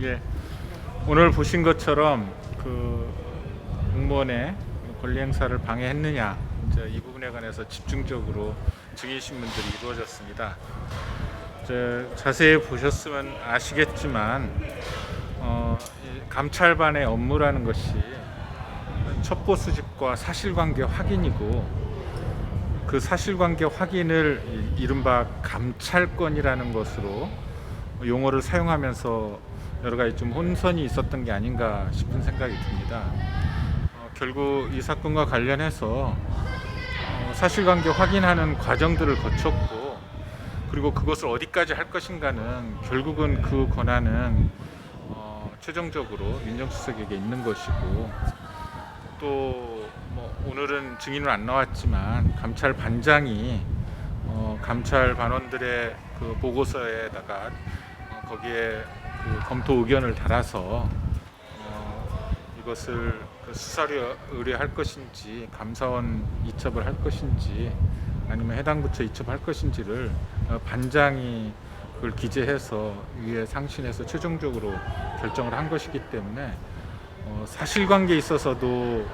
예, 오늘 보신 것처럼 그 공무원의 권리 행사를 방해했느냐, 이제 이 부분에 관해서 집중적으로 증인 신문들이 이루어졌습니다. 이제 자세히 보셨으면 아시겠지만 이 감찰반의 업무라는 것이 첩보 수집과 사실관계 확인이고, 그 사실관계 확인을 이른바 감찰권이라는 것으로 용어를 사용하면서 여러 가지 좀 혼선이 있었던 게 아닌가 싶은 생각이 듭니다. 결국 이 사건과 관련해서 사실관계 확인하는 과정들을 거쳤고, 그리고 그것을 어디까지 할 것인가는 결국은 그 권한은 최종적으로 민정수석에게 있는 것이고, 또 오늘은 증인은 안 나왔지만 감찰반장이 감찰 반원들의 그 보고서에다가 거기에 그 검토 의견을 달아서 이것을 수사로 의뢰할 것인지, 감사원 이첩을 할 것인지, 아니면 해당 부처 이첩할 것인지를 반장이 그걸 기재해서 위에 상신해서 최종적으로 결정을 한 것이기 때문에 사실관계에 있어서도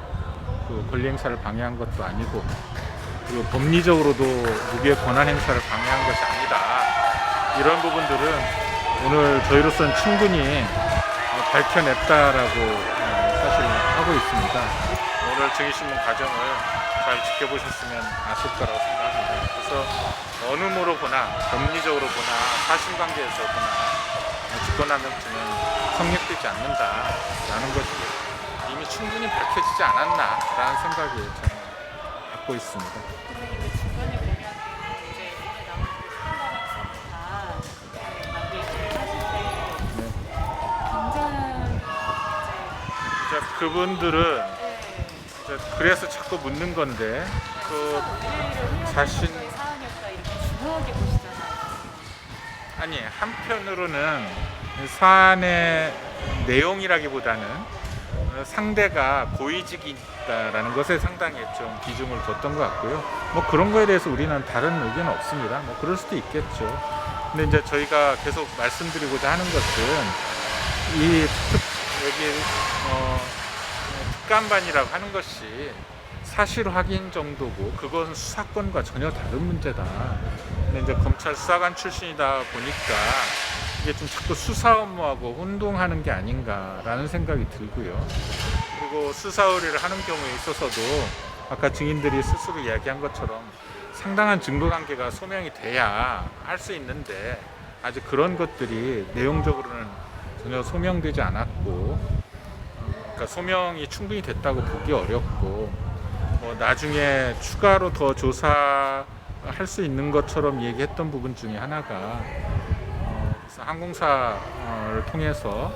그 권리 행사를 방해한 것도 아니고, 그리고 법리적으로도 누구의 권한 행사를 방해한 것이 아니다. 이런 부분들은 오늘 저희로서는 충분히 밝혀냈다라고 사실 하고 있습니다. 오늘 증인신문 과정을 잘 지켜보셨으면 아실 거라고 생각합니다. 그래서 어느 모로 보나, 법리적으로 보나, 사실관계에서 보나 직권남용죄는 성립되지 않는다라는 것이 이미 충분히 밝혀지지 않았나라는 생각이 저는 갖고 있습니다. 그분들은 이제 그래서 자꾸 묻는 건데, 그 자신 중요하게 보시잖아요. 아니, 한편으로는 사안의 내용이라기보다는 상대가 고위직이 있다라는 것에 상당히 좀 비중을 뒀던 것 같고요. 그런 거에 대해서 우리는 다른 의견은 없습니다. 그럴 수도 있겠죠. 근데 이제 저희가 계속 말씀드리고자 하는 것은 여기 특감반이라고 하는 것이 사실 확인 정도고, 그것은 수사권과 전혀 다른 문제다. 근데 이제 검찰 수사관 출신이다 보니까 이게 좀 자꾸 수사 업무하고 혼동하는 게 아닌가라는 생각이 들고요. 그리고 수사 의뢰를 하는 경우에 있어서도 아까 증인들이 스스로 이야기한 것처럼 상당한 증거관계가 소명이 돼야 할 수 있는데, 아직 그런 것들이 내용적으로는 전혀 소명되지 않았고, 그러니까 소명이 충분히 됐다고 보기 어렵고, 나중에 추가로 더 조사할 수 있는 것처럼 얘기했던 부분 중에 하나가 항공사를 통해서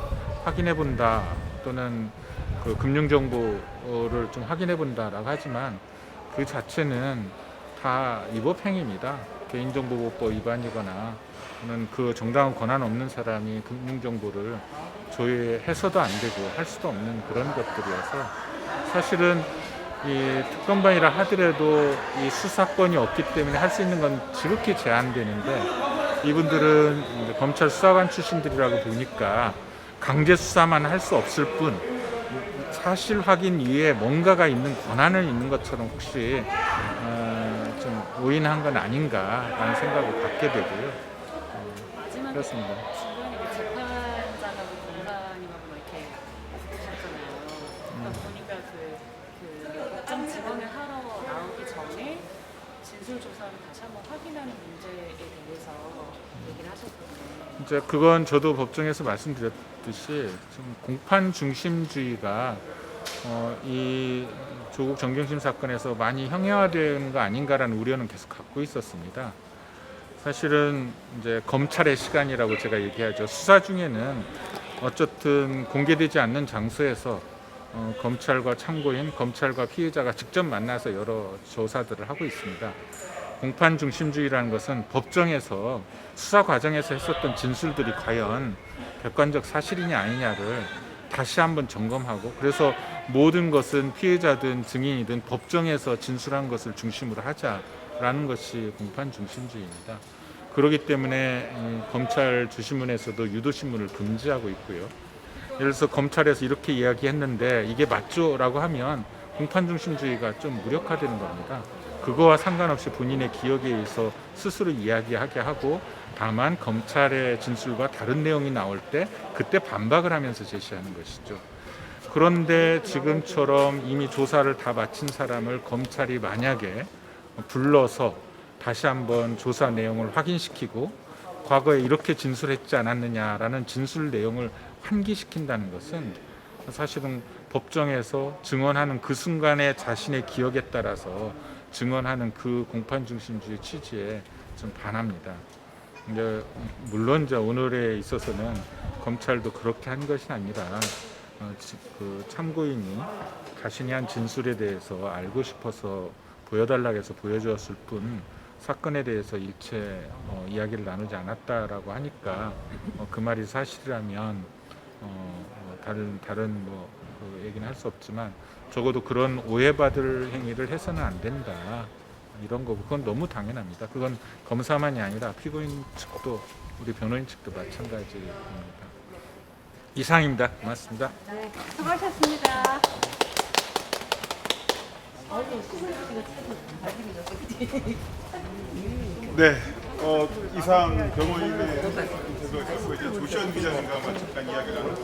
확인해 본다, 또는 그 금융 정보를 좀 확인해 본다라고 하지만 그 자체는 다 위법 행위입니다. 개인정보보호법 위반이거나, 또는 그 정당한 권한 없는 사람이 금융 정보를 조회해서도 안 되고 할 수도 없는 그런 것들이어서, 사실은 이 특검반이라 하더라도 이 수사권이 없기 때문에 할 수 있는 건 지극히 제한되는데, 이분들은 이제 검찰 수사관 출신들이라고 보니까 강제 수사만 할 수 없을 뿐 사실 확인 이외에 뭔가가 있는 권한을 있는 것처럼 혹시 좀 오인한 건 아닌가라는 생각을 갖게 되고요. 그렇습니다. 주변에 재판장하고 검사님하고 이렇게 보셨잖아요. 보니까 그 법정 증언을 하러 나오기 전에 진술 조사를 다시 한번 확인하는 문제에 대해서 얘기를 하셨거든요. 이제 그건 저도 법정에서 말씀드렸듯이 좀 공판 중심주의가 이 조국 정경심 사건에서 많이 형해화된 거 아닌가라는 우려는 계속 갖고 있었습니다. 사실은 이제 검찰의 시간이라고 제가 얘기하죠. 수사 중에는 어쨌든 공개되지 않는 장소에서 검찰과 참고인, 검찰과 피해자가 직접 만나서 여러 조사들을 하고 있습니다. 공판 중심주의라는 것은 법정에서 수사 과정에서 했었던 진술들이 과연 객관적 사실이냐 아니냐를 다시 한번 점검하고, 그래서 모든 것은 피해자든 증인이든 법정에서 진술한 것을 중심으로 하자라는 것이 공판 중심주의입니다. 그렇기 때문에 검찰 주신문에서도 유도신문을 금지하고 있고요. 예를 들어서 검찰에서 이렇게 이야기했는데 이게 맞죠라고 하면 공판중심주의가 좀 무력화되는 겁니다. 그거와 상관없이 본인의 기억에 의해서 스스로 이야기하게 하고, 다만 검찰의 진술과 다른 내용이 나올 때 그때 반박을 하면서 제시하는 것이죠. 그런데 지금처럼 이미 조사를 다 마친 사람을 검찰이 만약에 불러서 다시 한번 조사 내용을 확인시키고 과거에 이렇게 진술했지 않았느냐라는 진술 내용을 환기시킨다는 것은 사실은 법정에서 증언하는 그 순간의 자신의 기억에 따라서 증언하는 그 공판중심주의 취지에 좀 반합니다. 이제 물론 이제 오늘에 있어서는 검찰도 그렇게 한 것이 아니라 그 참고인이 자신이 한 진술에 대해서 알고 싶어서 보여달라고 해서 보여주었을 뿐 사건에 대해서 일체 이야기를 나누지 않았다라고 하니까 그 말이 사실이라면 다른 그 얘기는 할 수 없지만 적어도 그런 오해받을 행위를 해서는 안 된다, 이런 거고, 그건 너무 당연합니다. 그건 검사만이 아니라 피고인 측도 우리 변호인 측도 마찬가지입니다. 이상입니다. 고맙습니다. 네, 수고하셨습니다. 네, 이상 변호인의 인터뷰가 있었고 이제 조시현 기자님과 잠깐 이야기를 나눴습니다.